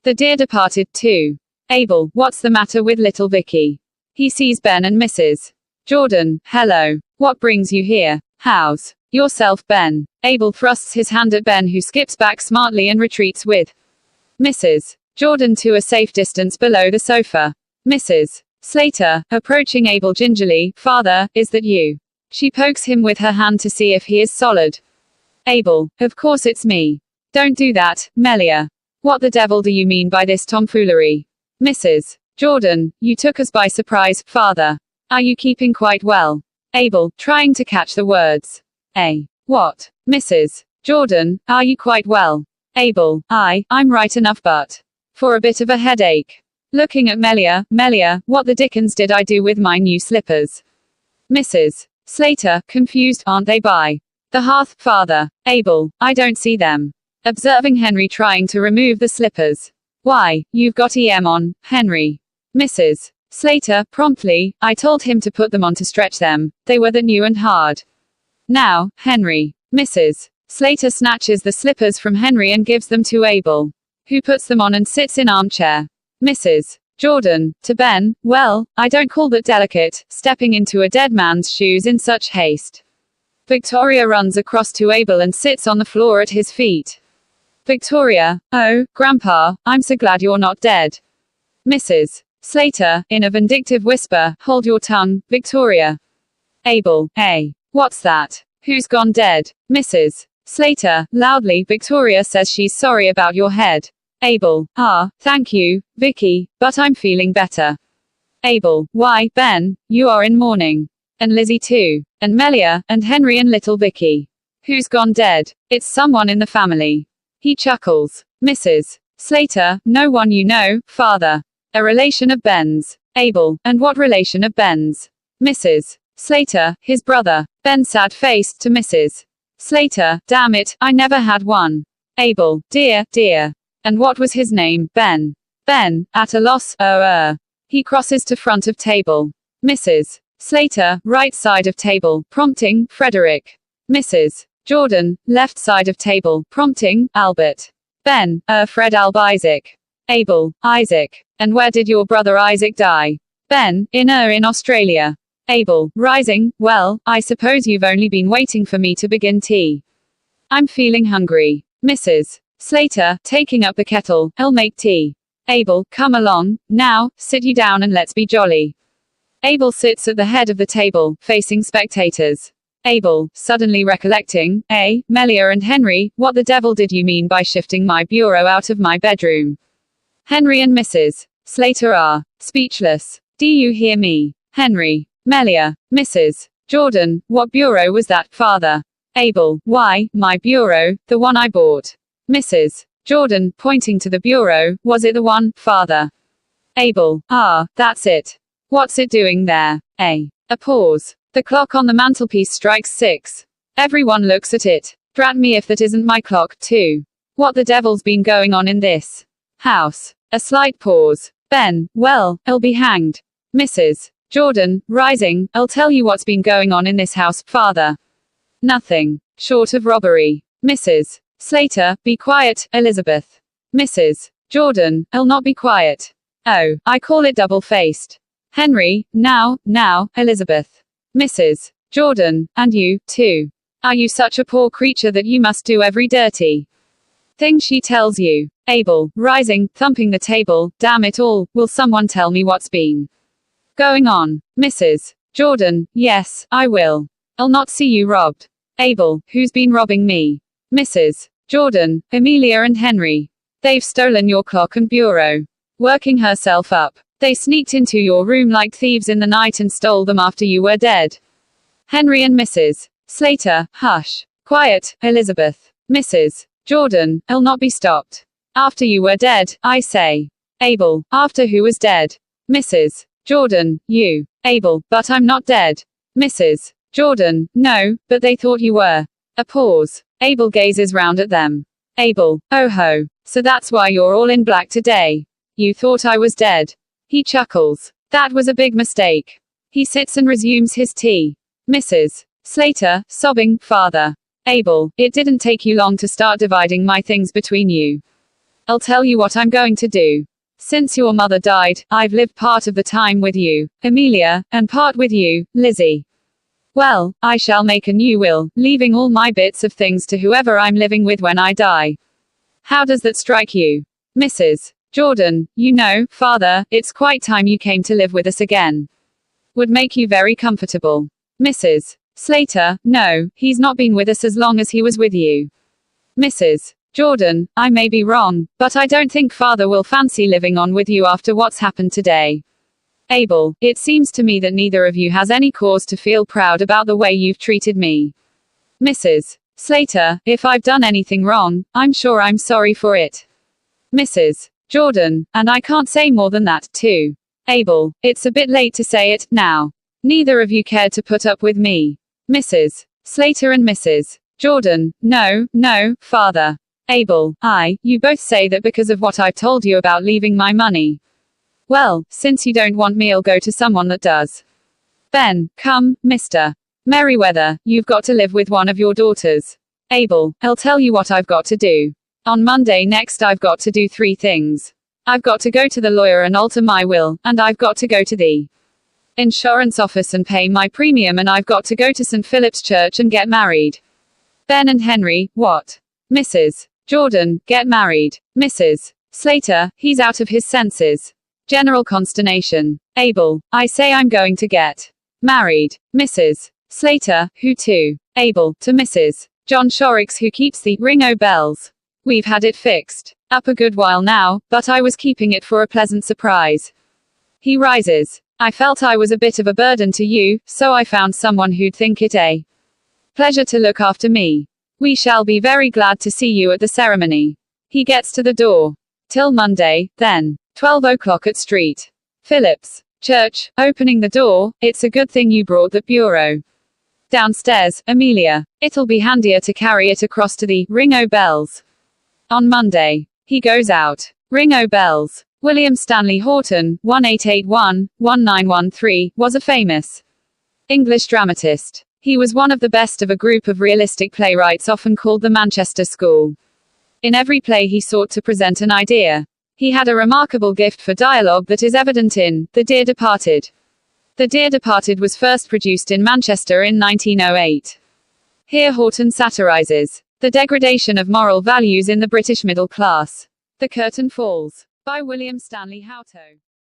The dear departed too. Abel, what's the matter with little Vicky? He sees Ben and Mrs. Jordan. Hello. What brings you here? How's yourself, Ben? Abel thrusts his hand at Ben, who skips back smartly and retreats with Mrs. Jordan to a safe distance below the sofa. Mrs. Slater, approaching Abel gingerly. Father, is that you? She pokes him with her hand to see if he is solid. Abel, of course it's me. Don't do that, Melia. What the devil do you mean by this tomfoolery? Mrs. Jordan, you took us by surprise, Father. Are you keeping quite well? Abel, trying to catch the words. What? Mrs. Jordan, are you quite well? Abel, I'm right enough, but for a bit of a headache. Looking at Melia, what the dickens did I do with my new slippers? Mrs. Slater, confused, aren't they by the hearth, Father? Abel, I don't see them. Observing Henry trying to remove the slippers. Why, you've got EM on, Henry. Mrs. Slater, promptly, I told him to put them on to stretch them, they were that new and hard. Now, Henry. Mrs. Slater snatches the slippers from Henry and gives them to Abel, who puts them on and sits in armchair. Mrs. Jordan, to Ben, well, I don't call that delicate, stepping into a dead man's shoes in such haste. Victoria runs across to Abel and sits on the floor at his feet. Victoria, oh, Grandpa, I'm so glad you're not dead. Mrs. Slater, in a vindictive whisper, hold your tongue, Victoria. Abel, what's that? Who's gone dead? Mrs. Slater, loudly, Victoria says she's sorry about your head. Abel, thank you, Vicky, but I'm feeling better. Abel, why, Ben, you are in mourning. And Lizzie too. And Melia, and Henry and little Vicky. Who's gone dead? It's someone in the family. He chuckles. Mrs. Slater, no one you know, Father. A relation of Ben's. Abel, and what relation of Ben's? Mrs. Slater, his brother. Ben sad-faced to Mrs. Slater, damn it, I never had one. Abel, dear. And what was his name? Ben. Ben, at a loss, He crosses to front of table. Mrs. Slater, right side of table, prompting, Frederick. Mrs. Jordan, left side of table, prompting, Albert. Ben, Fred Alb Isaac. Abel, Isaac. And where did your brother Isaac die? Ben, in Australia. Abel, rising, well, I suppose you've only been waiting for me to begin tea. I'm feeling hungry. Mrs. Slater, taking up the kettle, I'll make tea. Abel, come along, now, sit you down and let's be jolly. Abel sits at the head of the table, facing spectators. Abel, suddenly recollecting, Melia and Henry, what the devil did you mean by shifting my bureau out of my bedroom? Henry and Mrs. Slater are speechless. Do you hear me? Henry. Melia. Mrs. Jordan, what bureau was that, Father? Abel, why, my bureau, the one I bought. Mrs. Jordan, pointing to the bureau, was it the one, Father? Abel, that's it. What's it doing there? A pause. The clock on the mantelpiece strikes 6. Everyone looks at it. Drat me if that isn't my clock, too. What the devil's been going on in this house? A slight pause. Ben, well, I'll be hanged. Mrs. Jordan, rising, I'll tell you what's been going on in this house, Father. Nothing. Short of robbery. Mrs. Slater, be quiet, Elizabeth. Mrs. Jordan, I'll not be quiet. Oh, I call it double-faced. Henry, now, Elizabeth. Mrs. Jordan, and you, too. Are you such a poor creature that you must do every dirty thing she tells you? Abel, rising, thumping the table, damn it all, will someone tell me what's been going on? Mrs. Jordan, yes, I will. I'll not see you robbed. Abel, who's been robbing me? Mrs. Jordan, Amelia and Henry. They've stolen your clock and bureau. Working herself up. They sneaked into your room like thieves in the night and stole them after you were dead. Henry and Mrs. Slater, hush. Quiet, Elizabeth. Mrs. Jordan, I'll not be stopped. After you were dead, I say. Abel, after who was dead? Mrs. Jordan, you. Abel, but I'm not dead. Mrs. Jordan, no, but they thought you were. A pause. Abel gazes round at them. Abel, oh ho, so that's why you're all in black today. You thought I was dead. He chuckles. That was a big mistake. He sits and resumes his tea. Mrs. Slater, sobbing, Father. Abel, it didn't take you long to start dividing my things between you. I'll tell you what I'm going to do. Since your mother died, I've lived part of the time with you, Amelia, and part with you, Lizzie. Well, I shall make a new will, leaving all my bits of things to whoever I'm living with when I die. How does that strike you, Mrs. Jordan? You know, father, it's quite time you came to live with us again. Would make you very comfortable. Mrs. Slater, no, he's not been with us as long as he was with you. Mrs. Jordan, I may be wrong, but I don't think father will fancy living on with you after what's happened today. Abel, it seems to me that neither of you has any cause to feel proud about the way you've treated me. Mrs. Slater, if I've done anything wrong, I'm sure I'm sorry for it. Mrs. Jordan, and I can't say more than that, too. Abel, it's a bit late to say it, now. Neither of you cared to put up with me. Mrs. Slater and Mrs. Jordan, no, father. Abel, you both say that because of what I've told you about leaving my money. Well, since you don't want me, I'll go to someone that does. Ben, come, Mr. Merriweather, you've got to live with one of your daughters. Abel, I'll tell you what I've got to do. On Monday next I've got to do 3 things. I've got to go to the lawyer and alter my will, and I've got to go to the insurance office and pay my premium, and I've got to go to St. Philip's Church and get married. Ben and Henry, what? Mrs. Jordan, get married. Mrs. Slater, he's out of his senses. General consternation. Abel, I say I'm going to get married. Mrs. Slater, who to? Abel, to Mrs. John Shorrocks, who keeps the Ring-O Bells. We've had it fixed up a good while now, but I was keeping it for a pleasant surprise. He rises. I felt I was a bit of a burden to you, so I found someone who'd think it a pleasure to look after me. We shall be very glad to see you at the ceremony. He gets to the door. Till Monday, then. 12 o'clock at St. Philip's Church. Opening the door, it's a good thing you brought that bureau downstairs, Amelia. It'll be handier to carry it across to the Ring-O Bells. On Monday. He goes out. Ring-O Bells. William Stanley Horton, 1881-1913, was a famous English dramatist. He was one of the best of a group of realistic playwrights often called the Manchester School. In every play he sought to present an idea. He had a remarkable gift for dialogue that is evident in The Dear Departed. The Dear Departed was first produced in Manchester in 1908. Here Horton satirizes the degradation of moral values in the British middle class. The Curtain Falls, by William Stanley Houghton.